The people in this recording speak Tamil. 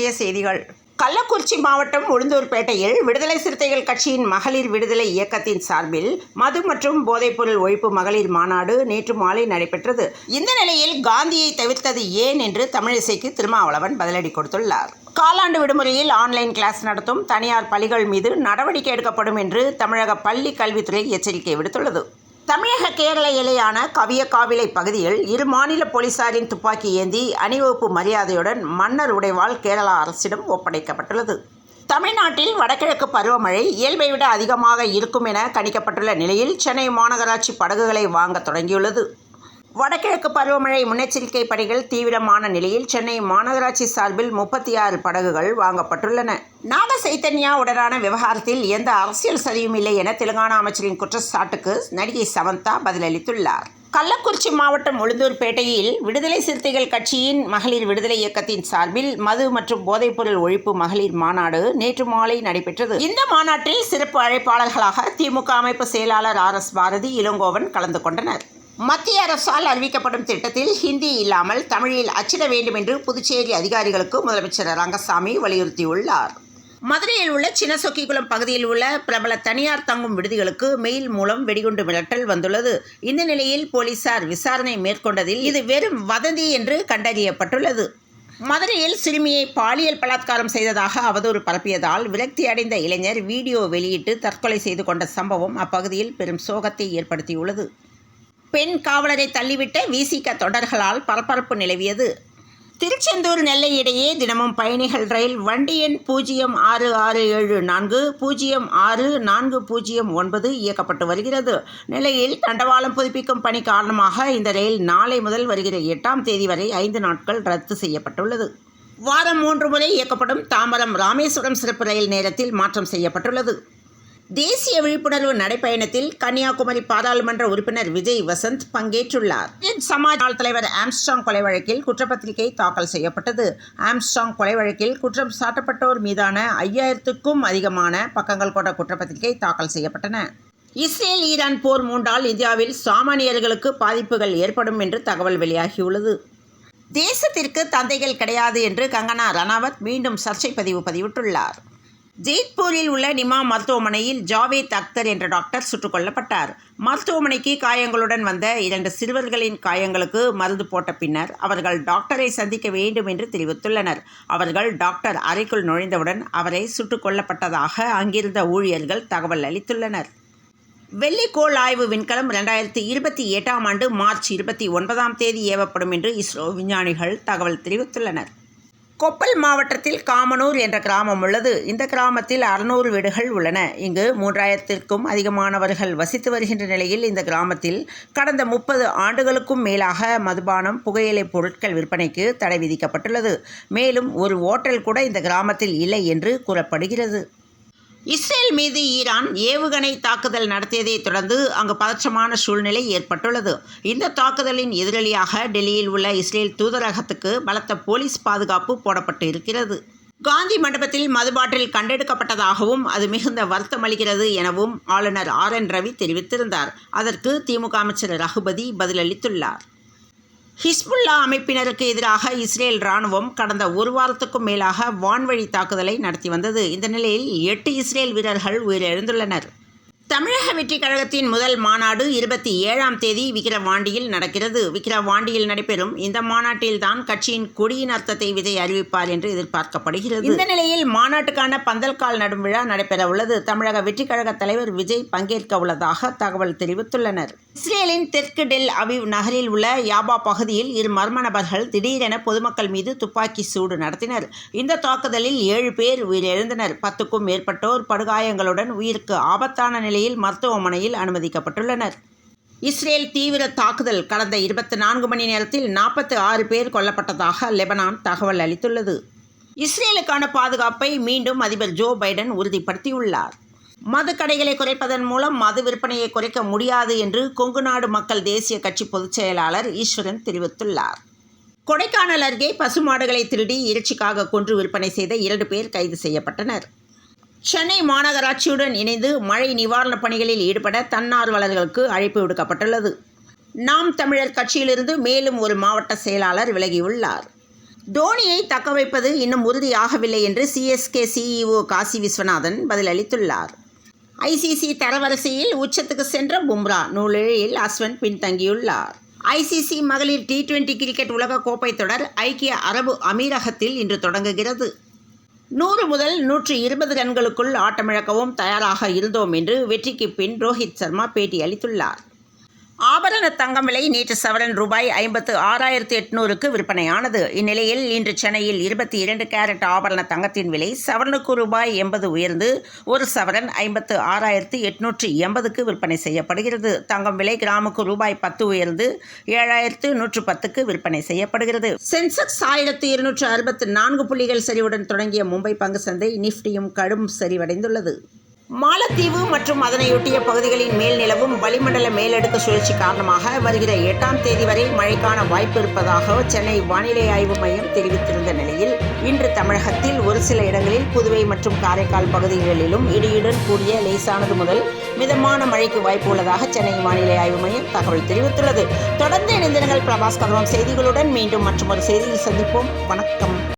முக்கிய செய்திகள். கள்ளக்குறிச்சி மாவட்டம் உளுந்தூர்பேட்டையில் விடுதலை சிறுத்தைகள் கட்சியின் மகளிர் விடுதலை இயக்கத்தின் சார்பில் மது மற்றும் போதைப்பொருள் ஒழிப்பு மகளிர் மாநாடு நேற்று மாலை நடைபெற்றது. இந்த நிலையில் காந்தியை தவிர்த்தது ஏன் என்று தமிழிசைக்கு திருமாவளவன் பதிலடி கொடுத்துள்ளார். காலாண்டு விடுமுறையில் ஆன்லைன் கிளாஸ் நடத்தும் தனியார் பள்ளிகள் மீது நடவடிக்கை எடுக்கப்படும் என்று தமிழக பள்ளி கல்வித்துறை எச்சரிக்கை விடுத்துள்ளது. தமிழக கேரள எல்லையான கவியக்காவிளை பகுதியில் இரு மாநில போலீசாரின் துப்பாக்கி ஏந்தி அணிவகுப்பு மரியாதையுடன் மன்னர் உடைவாள் கேரளா அரசிடம் ஒப்படைக்கப்பட்டுள்ளது. தமிழ்நாட்டில் வடகிழக்கு பருவமழை இயல்பை விட அதிகமாக இருக்கும் என கணிக்கப்பட்டுள்ள நிலையில் சென்னை மாநகராட்சி படகுகளை வாங்க தொடங்கியுள்ளது. வடகிழக்கு பருவமழை முன்னெச்சரிக்கை பணிகள் தீவிரமான நிலையில் சென்னை மாநகராட்சி சார்பில் 36 படகுகள் வாங்கப்பட்டுள்ளன. நாக சைத்தன்யா உடனான விவகாரத்தில் எந்த அரசியல் சதியும் இல்லை என தெலுங்கானா அமைச்சரின் குற்றச்சாட்டுக்கு நடிகை சமந்தா பதிலளித்துள்ளார். கள்ளக்குறிச்சி மாவட்டம் உளுந்தூர்பேட்டையில் விடுதலை சிறுத்தைகள் கட்சியின் மகளிர் விடுதலை இயக்கத்தின் சார்பில் மது மற்றும் போதைப்பொருள் ஒழிப்பு மகளிர் மாநாடு நேற்று மாலை நடைபெற்றது. இந்த மாநாட்டில் சிறப்பு அழைப்பாளர்களாக திமுக அமைப்பு செயலாளர் RS பாரதி, இளங்கோவன் கலந்து கொண்டனர். மத்திய அரசால் அறிவிக்கப்படும் திட்டத்தில் ஹிந்தி இல்லாமல் தமிழில் அச்சிட வேண்டும் என்று புதுச்சேரி அதிகாரிகளுக்கு முதலமைச்சர் ரங்கசாமி வலியுறுத்தியுள்ளார். மதுரையில் உள்ள சின்னசொக்கிக்குளம் பகுதியில் உள்ள பிரபல தனியார் தங்கும் விடுதிகளுக்கு மெயில் மூலம் வெடிகுண்டு மிரட்டல் வந்துள்ளது. இந்த நிலையில் போலீசார் விசாரணை மேற்கொண்டதில் இது வெறும் வதந்தி என்று கண்டறியப்பட்டுள்ளது. மதுரையில் சிறுமியை பாலியல் பலாத்காரம் செய்ததாக அவதூறு பரப்பியதால் விரக்தி அடைந்த இளைஞர் வீடியோ வெளியிட்டு தற்கொலை செய்து கொண்ட சம்பவம் அப்பகுதியில் பெரும் சோகத்தை ஏற்படுத்தியுள்ளது. பெண் காவலரை தள்ளிவிட்ட விசிக தொண்டர்களால் பரபரப்பு நிலவியது. திருச்செந்தூர் நெல்லை இடையே தினமும் பயணிகள் ரயில் வண்டி எண் 06674 06409 இயக்கப்பட்டு வருகிறது. நிலையில் தண்டவாளம் புதுப்பிக்கும் பணி காரணமாக இந்த ரயில் நாளை முதல் வருகிற 8ஆம் தேதி வரை 5 நாட்கள் ரத்து செய்யப்பட்டுள்ளது. வாரம் 3 முறை இயக்கப்படும் தாம்பரம் ராமேஸ்வரம் சிறப்பு ரயில் நேரத்தில் மாற்றம் செய்யப்பட்டுள்ளது. தேசிய விழிப்புணர்வு நடைப்பயணத்தில் கன்னியாகுமரி பாராளுமன்ற உறுப்பினர் விஜய் வசந்த் பங்கேற்றுள்ளார். சமாஜ் தலைவர் ஆம்ஸ்ட்ராங் கொலை வழக்கில் குற்றப்பத்திரிகை தாக்கல் செய்யப்பட்டது. ஆம்ஸ்ட்ராங் கொலை வழக்கில் குற்றம் சாட்டப்பட்டோர் மீதான 5000க்கும் அதிகமான பக்கங்கள் கொண்ட குற்றப்பத்திரிகை தாக்கல் செய்யப்பட்டன. இஸ்ரேல் ஈரான் போர் மூண்டால் இந்தியாவில் சாமானியர்களுக்கு பாதிப்புகள் ஏற்படும் என்று தகவல் வெளியாகியுள்ளது. தேசத்திற்கு தந்தைகள் கிடையாது என்று கங்கனா ரணாவத் மீண்டும் சர்ச்சை பதிவிட்டுள்ளார். ஜெய்ப்பூரில் உள்ள நிமா மருத்துவமனையில் ஜாவேத் அக்தர் என்ற டாக்டர் சுட்டுக் கொல்லப்பட்டார். மருத்துவமனைக்கு காயங்களுடன் வந்த 2 சிறுவர்களின் காயங்களுக்கு மருந்து போட்ட பின்னர் அவர்கள் டாக்டரை சந்திக்க வேண்டும் என்று தெரிவித்துள்ளனர். அவர்கள் டாக்டர் அறைக்குள் நுழைந்தவுடன் அவரை சுட்டுக் கொல்லப்பட்டதாக அங்கிருந்த ஊழியர்கள் தகவல் அளித்துள்ளனர். வெள்ளிக்கோள் ஆய்வு விண்கலம் 2028ஆம் ஆண்டு மார்ச் 29ஆம் தேதி ஏவப்படும் என்று இஸ்ரோ விஞ்ஞானிகள் தகவல் தெரிவித்துள்ளனர். கொப்பல் மாவட்டத்தில் காமனூர் என்ற கிராமம் உள்ளது. இந்த கிராமத்தில் 600 வீடுகள் உள்ளன. இங்கு 3000த்திற்கும் அதிகமானவர்கள் வசித்து வருகின்ற நிலையில் இந்த கிராமத்தில் கடந்த 30 ஆண்டுகளுக்கும் மேலாக மதுபானம், புகையிலை பொருட்கள் விற்பனைக்கு தடை விதிக்கப்பட்டுள்ளது. மேலும் ஒரு ஓட்டல் கூட இந்த கிராமத்தில் இல்லை என்று கூறப்படுகிறது. இஸ்ரேல் மீது ஈரான் ஏவுகணை தாக்குதல் நடத்தியதை தொடர்ந்து அங்கு பதற்றமான சூழ்நிலை ஏற்பட்டுள்ளது. இந்த தாக்குதலின் எதிரொலியாக டெல்லியில் உள்ள இஸ்ரேல் தூதரகத்துக்கு பலத்த போலீஸ் பாதுகாப்பு போடப்பட்டு இருக்கிறது. காந்தி மண்டபத்தில் மதுபாட்டில் கண்டெடுக்கப்பட்டதாகவும் அது மிகுந்த வருத்தமளிக்கிறது எனவும் ஆளுநர் RN ரவி தெரிவித்திருந்தார். அதற்கு திமுக அமைச்சர் ரகுபதி பதிலளித்துள்ளார். ஹிஸ்புல்லா அமைப்பினருக்கு எதிராக இஸ்ரேல் இராணுவம் கடந்த 1 வாரத்துக்கும் மேலாக வான்வழி தாக்குதலை நடத்தி வந்தது. இந்த நிலையில் 8 இஸ்ரேல் வீரர்கள் உயிரிழந்துள்ளனர். தமிழக வெற்றி கழகத்தின் முதல் மாநாடு 27ஆம் தேதி விக்கிரவாண்டியில் நடக்கிறது. விக்கிரவாண்டியில் நடைபெறும் இந்த மாநாட்டில்தான் கட்சியின் கொடியின் அர்த்தத்தை விஜய் அறிவிப்பார் என்று எதிர்பார்க்கப்படுகிறது. இந்த நிலையில் மாநாட்டுக்கான பந்தல்கால் நடும் விழா நடைபெற உள்ளது. தமிழக வெற்றி கழக தலைவர் விஜய் பங்கேற்க உள்ளதாக தகவல் தெரிவித்துள்ளனர். இஸ்ரேலின் தெற்கு டெல் அவிவ் நகரில் உள்ள யாபா பகுதியில் 2 மர்ம நபர்கள் திடீரென பொதுமக்கள் மீது துப்பாக்கி சூடு நடத்தினர். இந்த தாக்குதலில் 7 பேர் உயிரிழந்தனர். 10க்கும் மேற்பட்டோர் படுகாயங்களுடன் உயிருக்கு ஆபத்தான நிலையில் மருத்துவமனையில் அனுமதிக்கப்பட்டுள்ளனர். இஸ்ரேல் தீவிர தாக்குதல் கடந்த 24 மணி நேரத்தில் 46 பேர் கொல்லப்பட்டதாக லெபனான் தகவல் அளித்துள்ளது. இஸ்ரேலுக்கான பாதுகாப்பை மீண்டும் அதிபர் ஜோ பைடன் உறுதிப்படுத்தியுள்ளார். மது கடைகளை குறைப்பதன் மூலம் மது விற்பனையை குறைக்க முடியாது என்று கொங்கு நாடு மக்கள் தேசிய கட்சி பொதுச் செயலாளர் ஈஸ்வரன் தெரிவித்துள்ளார். கொடைக்கானல் அருகே பசுமாடுகளை திருடி இறைச்சிக்காக கொன்று விற்பனை செய்த 2 பேர் கைது செய்யப்பட்டனர். சென்னை மாநகராட்சியுடன் இணைந்து மழை நிவாரணப் பணிகளில் ஈடுபட தன்னார்வலர்களுக்கு அழைப்பு விடுக்கப்பட்டுள்ளது. நாம் தமிழர் கட்சியிலிருந்து மேலும் ஒரு மாவட்ட செயலாளர் விலகியுள்ளார். தோனியை தக்க வைப்பது இன்னும் உறுதியாகவில்லை என்று சிஎஸ்கே சிஇஓ காசி விஸ்வநாதன் பதிலளித்துள்ளார். ஐசிசி தரவரிசையில் உச்சத்துக்கு சென்ற பும்ரா, நூலிழையில் அஸ்வின் பின்தங்கியுள்ளார். ஐசிசி மகளிர் T20 கிரிக்கெட் உலகக் கோப்பை தொடர் ஐக்கிய அரபு அமீரகத்தில் இன்று தொடங்குகிறது. 100 முதல் 120 ரன்களுக்குள் ஆட்டமிழக்கவும் தயாராக இருந்தோம் என்று வெற்றிக்கு பின் ரோஹித் சர்மா பேட்டி அளித்துள்ளார். ஆபரண தங்கம் விலை நேற்று சவரன் ரூபாய் 56,800க்கு விற்பனையானது. இந்நிலையில் இன்று சென்னையில் 22 கேரட் ஆபரண தங்கத்தின் விலை சவரனுக்கு ரூபாய் 80 உயர்ந்து ஒரு சவரன் 56,880க்கு விற்பனை செய்யப்படுகிறது. தங்கம் விலை கிராமுக்கு ரூபாய் 10 உயர்ந்து 7,110க்கு விற்பனை செய்யப்படுகிறது. சென்செக்ஸ் 1,264 புள்ளிகள் சரிவுடன் தொடங்கிய மும்பை பங்கு சந்தை நிஃப்டியும் கடும் சரிவடைந்துள்ளது. மாலத்தீவு மற்றும் அதனையொட்டிய பகுதிகளின் மேல் நிலவும் வளிமண்டல மேலடுக்கு சுழற்சி காரணமாக வருகிற 8ஆம் தேதி வரை மழைக்கான வாய்ப்பு இருப்பதாக சென்னை வானிலை ஆய்வு மையம் தெரிவித்திருந்த நிலையில் இன்று தமிழகத்தில் ஒரு சில இடங்களில் புதுவை மற்றும் காரைக்கால் பகுதிகளிலும் இடியுடன் கூடிய லேசானது முதல் மிதமான மழைக்கு வாய்ப்பு உள்ளதாக சென்னை வானிலை ஆய்வு மையம் தகவல் தெரிவித்துள்ளது. தொடர்ந்து இணைந்திருங்கள் பிரபாஸ் கதவம் செய்திகளுடன். மீண்டும் மற்றொரு செய்தியில் சந்திப்போம். வணக்கம்.